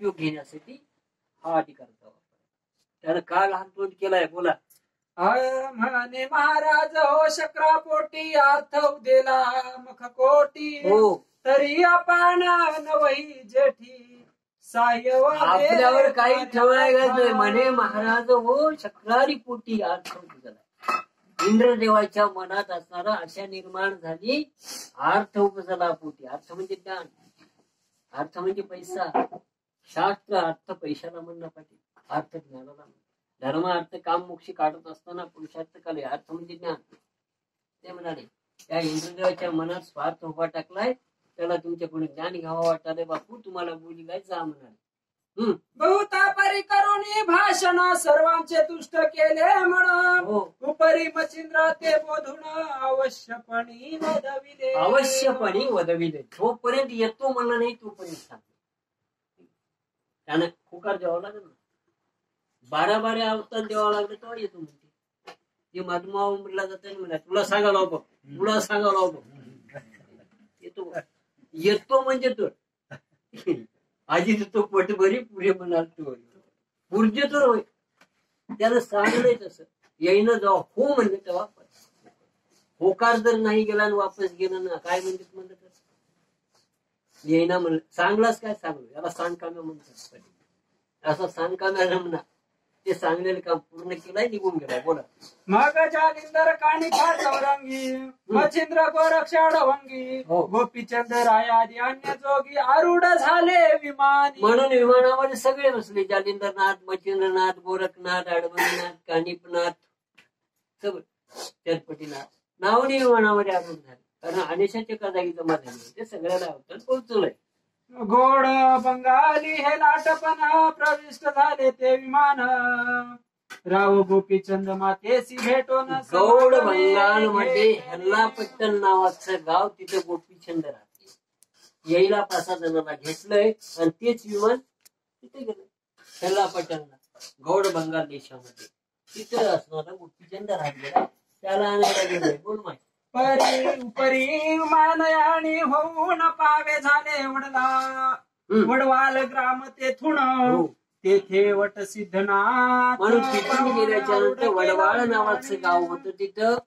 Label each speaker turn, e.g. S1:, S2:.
S1: उपयोग घेण्यासाठी हा अधिकाराचा वापर. त्यानं का लहान तोंड केलाय बोला.
S2: म्हणे महाराज हो शक्रापोटी अर्थ दिला मख कोटी
S1: हो
S2: तरी आपण नवही जेठी साह्य
S1: आपल्यावर काही ठेवायला नाही. म्हणे महाराज हो शक्रारी पोटी अर्थ उपजला. इंद्रदेवाच्या मनात असणारा आशा निर्माण झाली अर्थ उपजला पोटी. अर्थ म्हणजे ज्ञान, अर्थ म्हणजे पैसा. शास्त्र अर्थ पैशाला म्हणणं पाहिजे, अर्थ ज्ञानाला. धर्म अर्थ काम मोक्ष काढत असताना पुरुषार्थ काले अर्थ म्हणजे ज्ञान. ते म्हणाले त्या इंद्रदेवाच्या मनात स्वार्थ उभा टाकलाय, त्याला तुमच्याकडून ज्ञान घ्यावं वाटाले बापू, तुम्हाला बोली काय जा म्हणाले.
S2: बहुतापरी करुणी भाषण सर्वांचे तुष्ट केले म्हण उपरी मचिंद्र ते बोधून अवश्यपणी वदविले.
S1: अवश्यपणे वदविले. जोपर्यंत येतो म्हणलं नाही तोपर्यंत सांग. त्यानं होकार द्यावा लागेल ना. 12 अवतार द्यावा लागलं तेव्हा येतो म्हणते. ते मधुमाव म्हणला जात म्हणा तुला सांगायला हवं, तुला सांगायला हवं. येतो म्हणजे तो आजी तो पटभरी पुढे म्हणाल तो ऊर्जे तर होय. त्याला सांगलंय तसं येईन जाऊ हो म्हणजे तेव्हा होकार जर नाही गेला आणि वापस गेलं ना काय म्हणतात म्हणलं तर येईना म्हणलं. चांगलाच काय सांगलो याला सांगकाम्या म्हणतात. असं सांगकाम्या म्हणा ते सांगलेलं काम पूर्ण केलंय निघून गेलाय. बोला.
S2: मग जालिंदर कानिका चौरंगी मच्छिंद्र गोरक्षाडवंगी गोपीचंद रायादी अन्य जोगी आरूढ झाले विमान.
S1: म्हणून विमानामध्ये सगळे बसले. जालिंदरनाथ, मच्छिंद्रनाथ, गोरखनाथ, अडवणीनाथ, कानिपनाथ, सगळं चरपटीनाथ नावाने विमानामध्ये आरूढ झाले. कारण अनेशाच्या का जागी जमा झाले ते सगळ्याला अवतरण पोहोचलंय.
S2: गोड बंगाली हे लाटपण प्रविष्ट झाले ते विमान. राव गोपीचंद मातेसी भेटून
S1: गौड बंगाल मध्ये हेल्लापट्टण नावाचं गाव, तिथे गोपीचंद राहते. यायला 5 जणांना घेतलंय आणि तेच विमान तिथे गेलं हेल्लापट्टणला. गौड बंगाल देशामध्ये तिथे असणारा गोपीचंद राहिलेला त्याला आणायला गेलोय. बोल माहिती
S2: परी मानयाणी होऊन पावे झाले वडला वडवाल ग्राम तेथून तेथे वट सिद्धनाथ.
S1: म्हणून तिथून गेल्याच्या नंतर वडवाळ नावाचं गाव होतं. तिथं